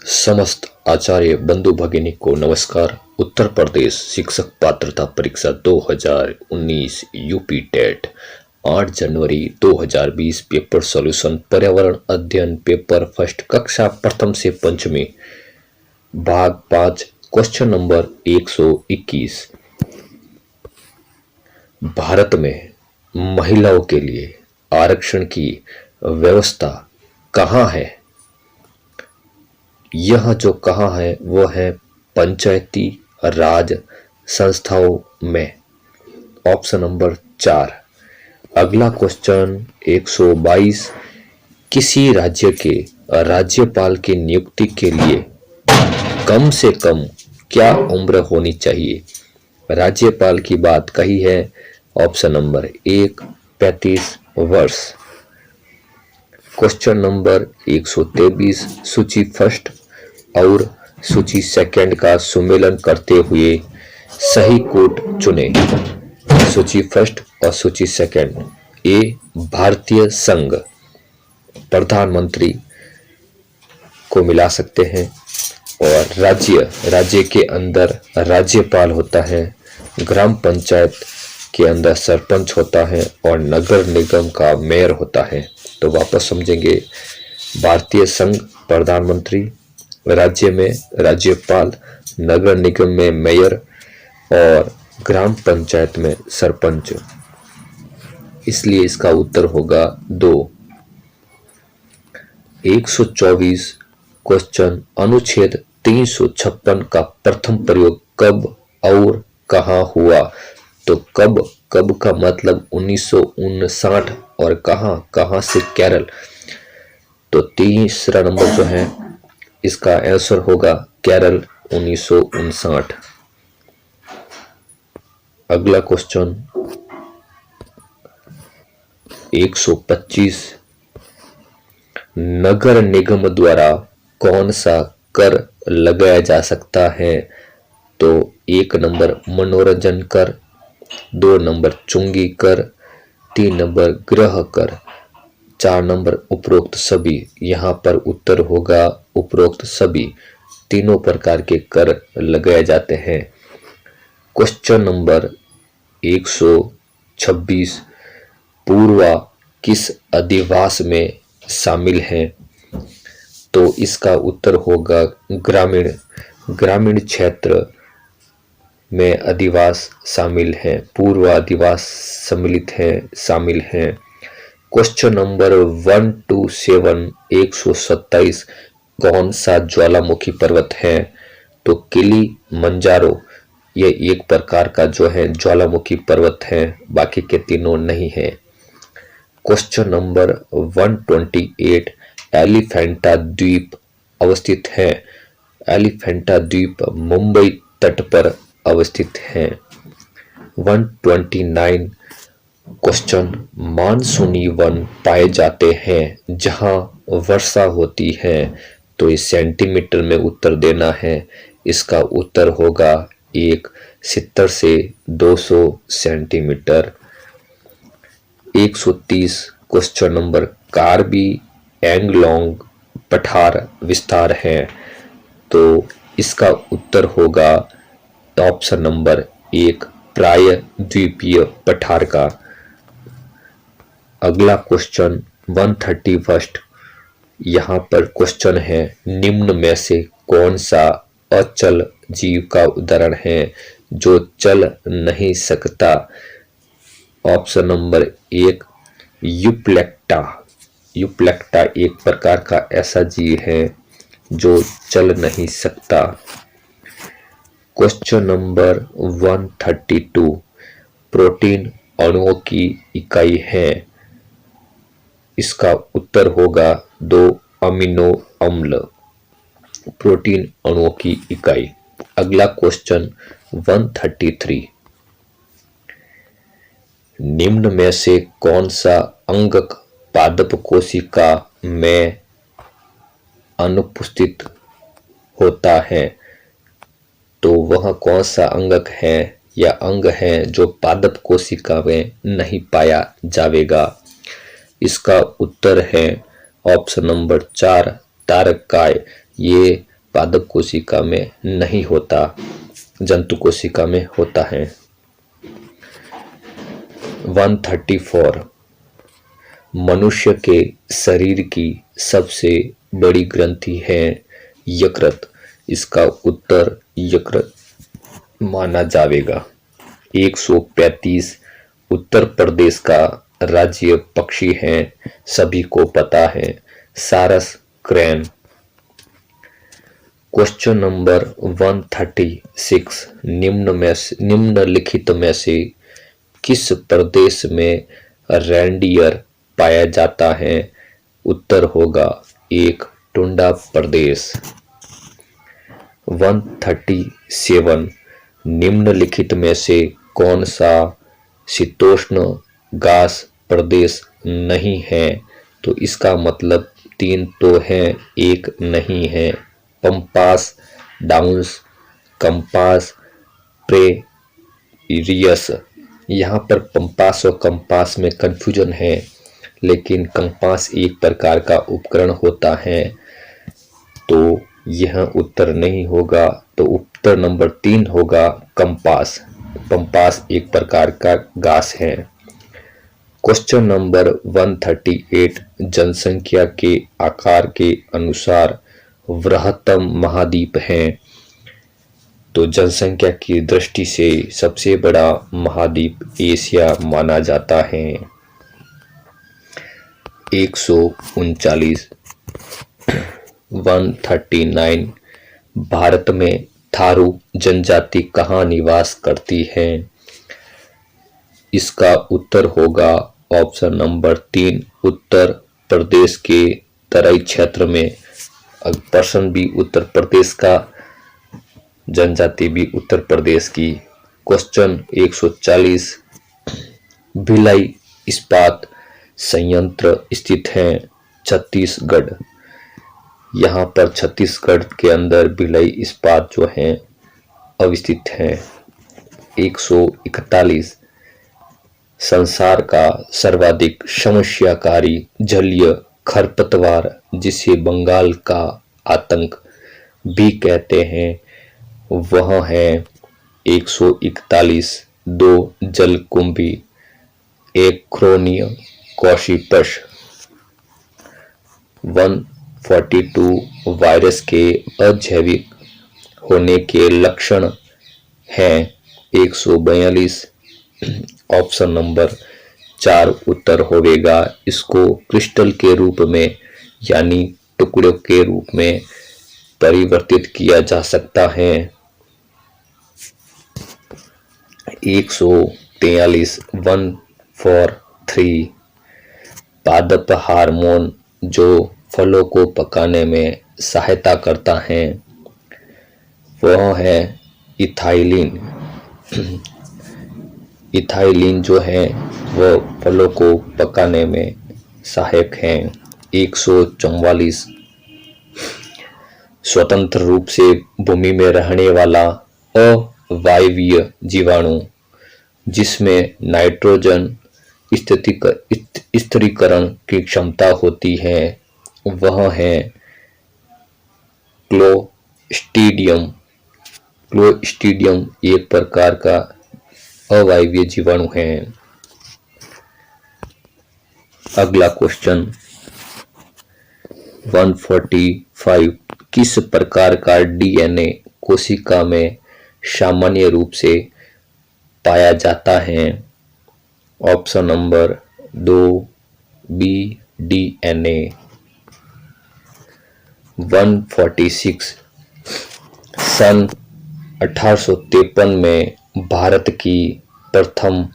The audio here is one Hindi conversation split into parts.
समस्त आचार्य बंधु भगिनी को नमस्कार। उत्तर प्रदेश शिक्षक पात्रता परीक्षा 2019 यूपी टेट 8 जनवरी 2020 पेपर सॉल्यूशन पर्यावरण अध्ययन पेपर फर्स्ट कक्षा प्रथम से पंचमी भाग 5 क्वेश्चन नंबर 121। भारत में महिलाओं के लिए आरक्षण की व्यवस्था कहाँ है? यह जो कहाँ है वो है पंचायती राज संस्थाओं में। Option number 4। अगला क्वेश्चन 122। किसी राज्य के राज्यपाल की नियुक्ति के लिए कम से कम क्या उम्र होनी चाहिए? राज्यपाल की बात कही है। ऑप्शन नंबर 1 35 वर्ष। Question number 123। सूची फर्स्ट और सूची सेकंड का सुमेलन करते हुए सही कोट चुने। सूची फर्स्ट और सूची सेकंड। ए भारतीय संघ प्रधानमंत्री को मिला सकते हैं और राज्य के अंदर राज्यपाल होता है, ग्राम पंचायत के अंदर सरपंच होता है और नगर निगम का मेयर होता है। तो वापस समझेंगे, भारतीय संघ प्रधानमंत्री, राज्य में राज्यपाल, नगर निगम में मेयर और ग्राम पंचायत में सरपंच। इसलिए इसका उत्तर होगा 2। 124 क्वेश्चन अनुच्छेद 356 का प्रथम प्रयोग कब और कहाँ हुआ? तो कब का मतलब 1959 और कहाँ से केरल। तो तीसरा नंबर जो है इसका आंसर होगा केरल 1959। अगला क्वेश्चन 125। नगर निगम द्वारा कौन सा कर लगाया जा सकता है? तो 1 नंबर मनोरंजन कर, 2 नंबर चुंगी कर, 3 नंबर गृह कर, 4 नंबर उपरोक्त सभी। यहाँ पर उत्तर होगा उपरोक्त सभी। तीनों प्रकार के कर लगाए जाते हैं। Question number 126। पूर्वा किस अधिवास में शामिल है? तो इसका उत्तर होगा ग्रामीण क्षेत्र में अधिवास शामिल है। पूर्व अधिवास सम्मिलित है, शामिल है। Question number 127 127। कौन सा ज्वालामुखी पर्वत है? तो किलिमंजारो ये एक प्रकार का जो है ज्वालामुखी पर्वत है, बाकी के तीनों नहीं है। Question number 128। एलिफेंटा द्वीप अवस्थित है। एलिफेंटा द्वीप मुंबई तट पर अवस्थित है। 129 क्वेश्चन मानसूनी वन पाए जाते हैं जहां वर्षा होती है। तो इस सेंटीमीटर में उत्तर देना है। इसका उत्तर होगा 70 से 200 centimetre. 130 question number Karbi Anglong पठार विस्तार है। तो इसका उत्तर होगा ऑप्शन नंबर 1 प्राय द्वीपीय पठार का। अगला क्वेश्चन 131। यहाँ पर क्वेश्चन है निम्न में से कौन सा अचल जीव का उदाहरण है जो चल नहीं सकता? ऑप्शन नंबर 1 यूप्लेक्टा एक प्रकार का ऐसा जीव है जो चल नहीं सकता। Question number 132। प्रोटीन अणुओं की इकाई है। इसका उत्तर होगा 2 अमीनो अम्ल। प्रोटीन अणुओं की इकाई। अगला क्वेश्चन 133। निम्न में से कौन सा अंगक पादप कोशिका में अनुपस्थित होता है? तो वह कौन सा अंगक है या अंग है जो पादप कोशिका में नहीं पाया जाएगा? इसका उत्तर है ऑप्शन नंबर 4 तारकाय। ये पादप कोशिका में नहीं होता, जंतु कोशिका में होता है। 134 मनुष्य के शरीर की सबसे बड़ी ग्रंथि है यकृत। इसका उत्तर यकृत माना जाएगा। 135 उत्तर प्रदेश का राज्य पक्षी है, सभी को पता है, सारस क्रेन। क्वेश्चन नंबर 136 निम्नलिखित में से किस प्रदेश में रेंडियर पाया जाता है? उत्तर होगा 1 टुंडा प्रदेश। 137 निम्नलिखित में से कौन सा शीतोष्ण घास प्रदेश नहीं है? तो इसका मतलब 3 तो है, 1 नहीं है। Pampas, downs, campos, prairies. यहाँ पर पंपास और कंपास में कंफ्यूजन है, लेकिन कंपास एक प्रकार का उपकरण होता है, तो यह उत्तर नहीं होगा। तो उत्तर नंबर 3 होगा कंपास। पंपास एक प्रकार का घास है। क्वेश्चन नंबर 138 जनसंख्या के आकार के अनुसार वृहत्तम महाद्वीप है? तो जनसंख्या की दृष्टि से सबसे बड़ा महाद्वीप एशिया माना जाता है। 139 139 भारत में थारू जनजाति कहाँ निवास करती है? इसका उत्तर होगा ऑप्शन नंबर 3 उत्तर प्रदेश के तराई क्षेत्र में। पर्सन भी उत्तर प्रदेश का, जनजाति भी उत्तर प्रदेश की। क्वेश्चन 140 भिलाई इस्पात संयंत्र स्थित है छत्तीसगढ़। यहाँ पर छत्तीसगढ़ के अंदर भिलाई इस्पात जो है अवस्थित है। 141 संसार का सर्वाधिक समस्याकारी जलीय खरपतवार, जिसे बंगाल का आतंक भी कहते हैं, वह है 141 2 जलकुंभी एक्रोनिया कॉर्सिपस। 142 वायरस के अजैविक होने के लक्षण हैं। 142 ऑप्शन नंबर 4 उत्तर होगा। इसको क्रिस्टल के रूप में यानी टुकड़ों के रूप में परिवर्तित किया जा सकता है। 143 143 पादप हार्मोन जो फलों को पकाने में सहायता करता है, वह है इथाइलिन। इथाइलिन जो है वह फलों को पकाने में सहायक है। 144 स्वतंत्र रूप से भूमि में रहने वाला अवायवीय जीवाणु, जिसमें नाइट्रोजन स्थिरीकरण की क्षमता होती है, वह है क्लोस्ट्रीडियम। क्लोस्ट्रीडियम एक प्रकार का अवायवीय जीवाणु है। अगला क्वेश्चन 145 किस प्रकार का डीएनए कोशिका में सामान्य रूप से पाया जाता है? Option number 2 B DNA. 146 सन 1853 में भारत की प्रथम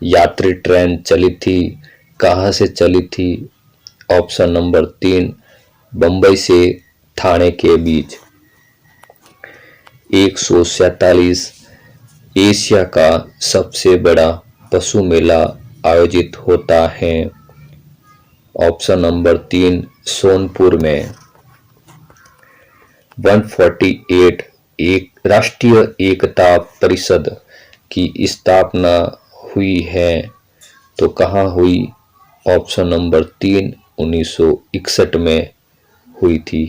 यात्री ट्रेन चली थी, कहाँ से चली थी? ऑप्शन नंबर 3 बंबई से ठाणे के बीच। 147 एशिया का सबसे बड़ा पशु मेला आयोजित होता है। ऑप्शन नंबर 3 सोनपुर में। 148 एक राष्ट्रीय एकता परिषद की स्थापना हुई है, तो कहाँ हुई? ऑप्शन नंबर 3 1961 में हुई थी।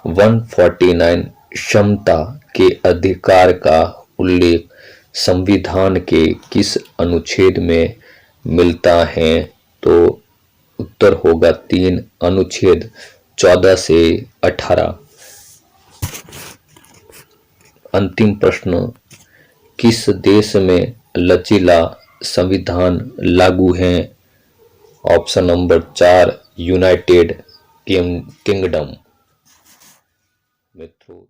149 क्षमता के अधिकार का उल्लेख संविधान के किस अनुच्छेद में मिलता है? तो उत्तर होगा 3, अनुच्छेद 14 से 18। अंतिम प्रश्न, किस देश में लचीला संविधान लागू है? Option number 4, United kingdom. मित्रों